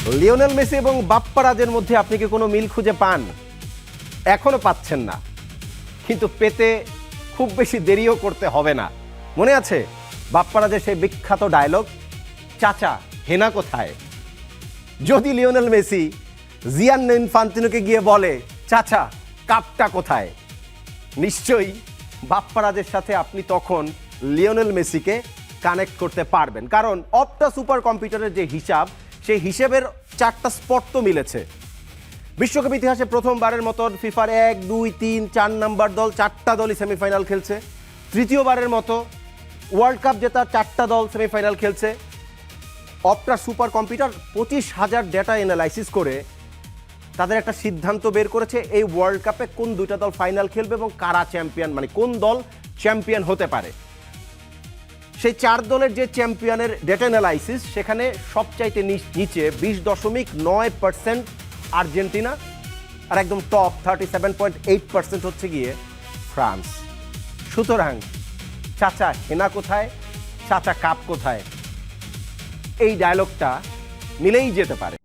Lionel Messi এবং বাপ্পারাজের মধ্যে আপনি কি কোনো মিল খুঁজে পান? এখনো পাচ্ছেন না, কিন্তু পেতে খুব বেশি দেরিও করতে হবে না। মনে আছে বাপ্পারাজের সেই বিখ্যাত ডায়লগ, চাচা হেনা কোথায়? যদি লিওনেল মেসি জিয়ান্নো ইনফান্তিনোকে গিয়ে বলে, চাচা কাপটা কোথায়, নিশ্চয়ই বাপ্পারাজের সাথে আপনি তখন লিওনেল মেসিকে কানেক্ট করতে পারবেন, কারণ অপটা সুপার কম্পিউটারের যে হিসাব, সেই হিসেবের 4টা স্পট তো মিলেছে। বিশ্বকাপ ইতিহাসে প্রথমবারের মতন ফিফার 1, 2, 3, 4 নাম্বার দল 4টা দলই সেমিফাইনাল খেলছে। তৃতীয়বারের মতো ওয়ার্ল্ড কাপ জেতা 4টা দল সেমিফাইনাল খেলছে। Opta super computer 25,000 data analysis করে তাদের একটা সিদ্ধান্ত বের করেছে এই ওয়ার্ল্ড কাপে কোন 2টা দল ফাইনাল খেলবে এবং কারা চ্যাম্পিয়ন, মানে কোন দল চ্যাম্পিয়ন হতে পারে। সেই 4 দলের যে চ্যাম্পিয়নের ডেটা অ্যানালাইসিস, সেখানে সবচাইতে নিচে 20.9% আর্জেন্টিনা, আর একদম টপ 37.8% হচ্ছে গিয়ে ফ্রান্স। সুতরাং চাচা হেনা কোথায়, চাচা কাপ কোথায়, এই ডায়লগটা মিলেই যেতে পারে।